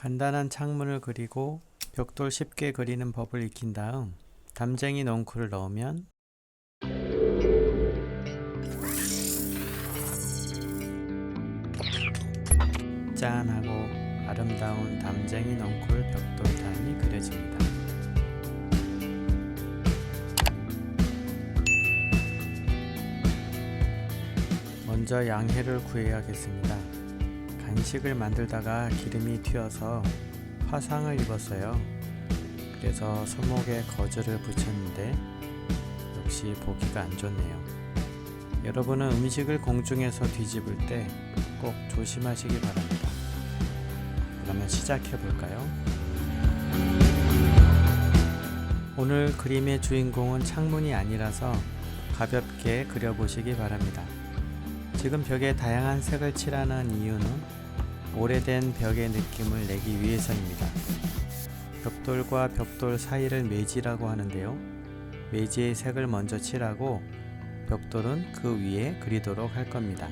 간단한 창문을 그리고 벽돌 쉽게 그리는 법을 익힌 다음 담쟁이 넝쿨을 넣으면 짠 하고 아름다운 담쟁이 넝쿨 벽돌단이 그려집니다. 먼저 양해를 구해야겠습니다. 간식을 만들다가 기름이 튀어서 화상을 입었어요. 그래서 손목에 거즈를 붙였는데 역시 보기가 안 좋네요. 여러분은 음식을 공중에서 뒤집을 때 꼭 조심하시기 바랍니다. 그러면 시작해 볼까요? 오늘 그림의 주인공은 창문이 아니라서 가볍게 그려보시기 바랍니다. 지금 벽에 다양한 색을 칠하는 이유는 오래된 벽의 느낌을 내기 위해서입니다. 벽돌과 벽돌 사이를 매지라고 하는데요. 매지의 색을 먼저 칠하고 벽돌은 그 위에 그리도록 할 겁니다.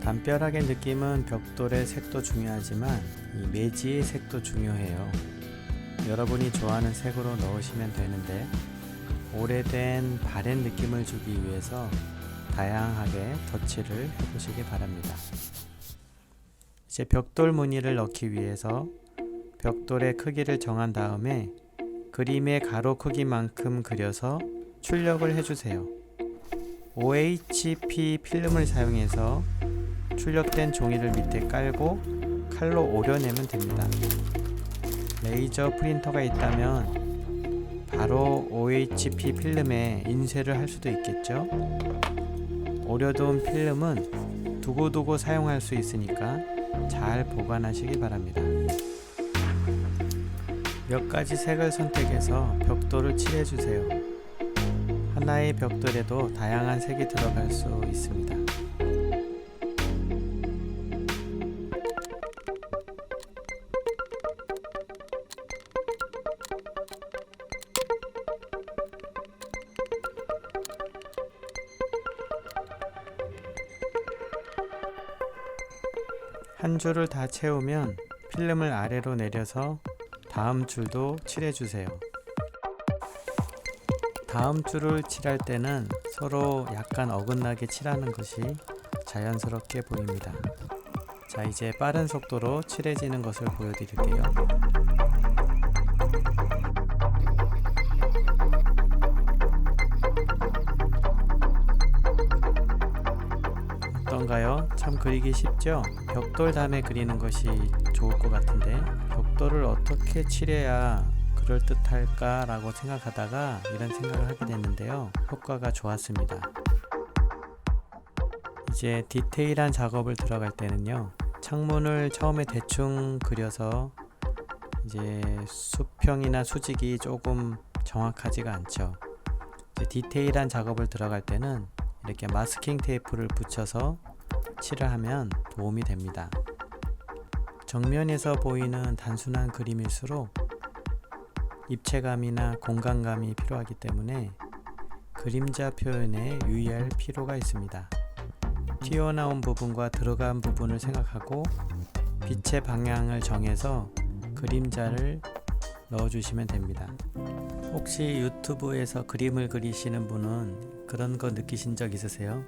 담벼락의 느낌은 벽돌의 색도 중요하지만 이 매지의 색도 중요해요. 여러분이 좋아하는 색으로 넣으시면 되는데 오래된 바랜 느낌을 주기 위해서 다양하게 덧칠을 해보시기 바랍니다. 이제 벽돌 무늬를 넣기 위해서 벽돌의 크기를 정한 다음에 그림의 가로 크기만큼 그려서 출력을 해주세요. OHP 필름을 사용해서 출력된 종이를 밑에 깔고 칼로 오려내면 됩니다. 레이저 프린터가 있다면 바로 OHP 필름에 인쇄를 할 수도 있겠죠. 오려둔 필름은 두고두고 사용할 수 있으니까 잘 보관하시기 바랍니다. 몇 가지 색을 선택해서 벽돌을 칠해주세요. 하나의 벽돌에도 다양한 색이 들어갈 수 있습니다. 한 줄을 다 채우면 필름을 아래로 내려서 다음 줄도 칠해주세요. 다음 줄을 칠할 때는 서로 약간 어긋나게 칠하는 것이 자연스럽게 보입니다. 자, 이제 빠른 속도로 칠해지는 것을 보여드릴게요. 어떤가요? 참 그리기 쉽죠? 벽돌 다음에 그리는 것이 좋을 것 같은데 벽돌을 어떻게 칠해야 그럴듯할까 라고 생각하다가 이런 생각을 하게 됐는데요. 효과가 좋았습니다. 이제 디테일한 작업을 들어갈 때는요. 창문을 처음에 대충 그려서 이제 수평이나 수직이 조금 정확하지가 않죠. 이제 디테일한 작업을 들어갈 때는 이렇게 마스킹 테이프를 붙여서 칠을 하면 도움이 됩니다. 정면에서 보이는 단순한 그림일수록 입체감이나 공간감이 필요하기 때문에 그림자 표현에 유의할 필요가 있습니다. 튀어나온 부분과 들어간 부분을 생각하고 빛의 방향을 정해서 그림자를 넣어주시면 됩니다. 혹시 유튜브에서 그림을 그리시는 분은 그런 거 느끼신 적 있으세요?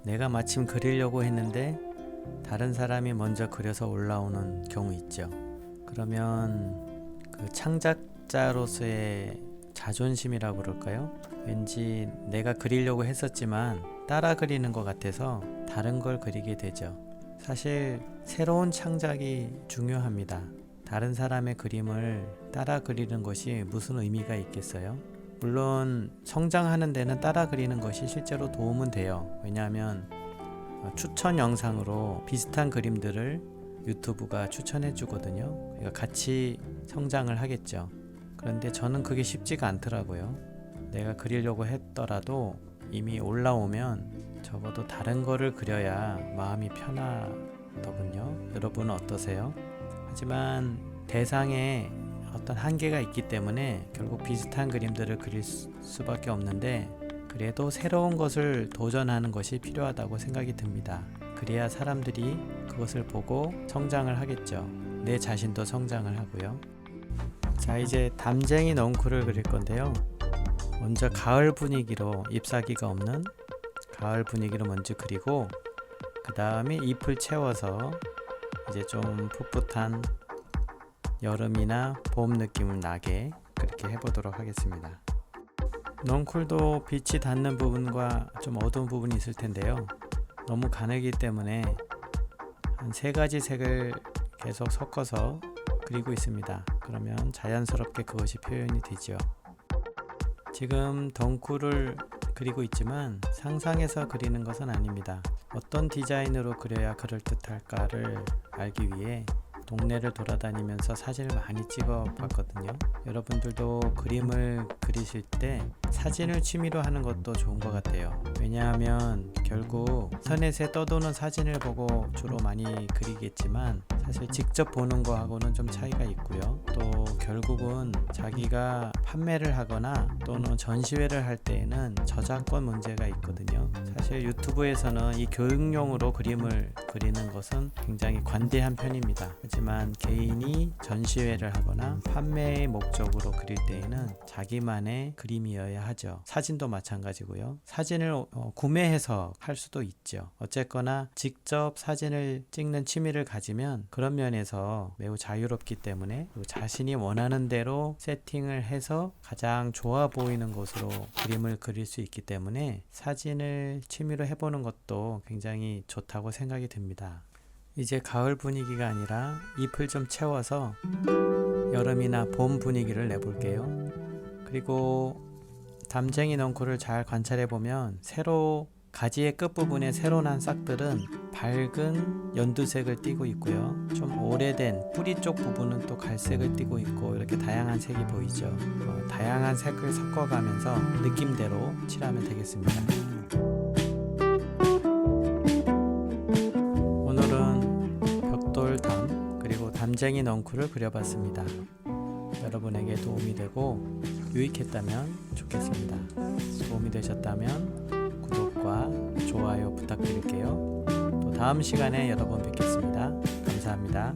내가 마침 그리려고 했는데 다른 사람이 먼저 그려서 올라오는 경우 있죠. 그러면 그 창작자로서의 자존심이라고 그럴까요? 왠지 내가 그리려고 했었지만 따라 그리는 것 같아서 다른 걸 그리게 되죠. 사실 새로운 창작이 중요합니다. 다른 사람의 그림을 따라 그리는 것이 무슨 의미가 있겠어요? 물론 성장하는 데는 따라 그리는 것이 실제로 도움은 돼요. 왜냐하면 추천 영상으로 비슷한 그림들을 유튜브가 추천해 주거든요. 그러니까 같이 성장을 하겠죠. 그런데 저는 그게 쉽지가 않더라고요. 내가 그리려고 했더라도 이미 올라오면 적어도 다른 거를 그려야 마음이 편하더군요. 여러분은 어떠세요? 하지만 대상에 어떤 한계가 있기 때문에 결국 비슷한 그림들을 그릴 수밖에 없는데 그래도 새로운 것을 도전하는 것이 필요하다고 생각이 듭니다. 그래야 사람들이 그 그것을 보고 성장을 하겠죠. 내 자신도 성장을 하고요. 자, 이제 담쟁이 넝쿨을 그릴 건데요. 먼저 가을 분위기로, 잎사귀가 없는 가을 분위기로 먼저 그리고, 그 다음에 잎을 채워서 이제 좀 풋풋한 여름이나 봄 느낌을 나게 그렇게 해보도록 하겠습니다. 넝쿨도 빛이 닿는 부분과 좀 어두운 부분이 있을 텐데요. 너무 가늘기 때문에 한 3가지 색을 계속 섞어서 그리고 있습니다. 그러면 자연스럽게 그것이 표현이 되죠. 지금 덩쿨을 그리고 있지만 상상해서 그리는 것은 아닙니다. 어떤 디자인으로 그려야 그럴듯할까를 알기 위해 동네를 돌아다니면서 사진을 많이 찍어 봤거든요. 여러분들도 그림을 그리실 때 사진을 취미로 하는 것도 좋은 것 같아요. 왜냐하면 결국 인터넷에 떠도는 사진을 보고 주로 많이 그리겠지만 사실 직접 보는 거하고는 좀 차이가 있고요. 또 결국은 자기가 판매를 하거나 또는 전시회를 할 때에는 저작권 문제가 있거든요. 사실 유튜브에서는 이 교육용으로 그림을 그리는 것은 굉장히 관대한 편입니다. 하지만 개인이 전시회를 하거나 판매의 목적으로 그릴 때에는 자기만의 그림이어야 하죠. 사진도 마찬가지고요. 사진을 구매해서 할 수도 있죠. 어쨌거나 직접 사진을 찍는 취미를 가지면 그런 면에서 매우 자유롭기 때문에 자신이 원하는 대로 세팅을 해서 가장 좋아 보이는 곳으로 그림을 그릴 수 있기 때문에 사진을 취미로 해보는 것도 굉장히 좋다고 생각이 듭니다. 이제 가을 분위기가 아니라 잎을 좀 채워서 여름이나 봄 분위기를 내볼게요. 그리고 담쟁이 넝쿨을 잘 관찰해 보면 가지의 끝부분에 새로 난 싹들은 밝은 연두색을 띠고 있고요. 좀 오래된 뿌리 쪽 부분은 또 갈색을 띠고 있고, 이렇게 다양한 색이 보이죠. 다양한 색을 섞어가면서 느낌대로 칠하면 되겠습니다. 오늘은 벽돌담 그리고 담쟁이 넝쿨을 그려봤습니다. 여러분에게 도움이 되고 유익했다면 좋겠습니다. 도움이 되셨다면 구독과 좋아요 부탁드릴게요. 또 다음 시간에 여러분 뵙겠습니다. 감사합니다.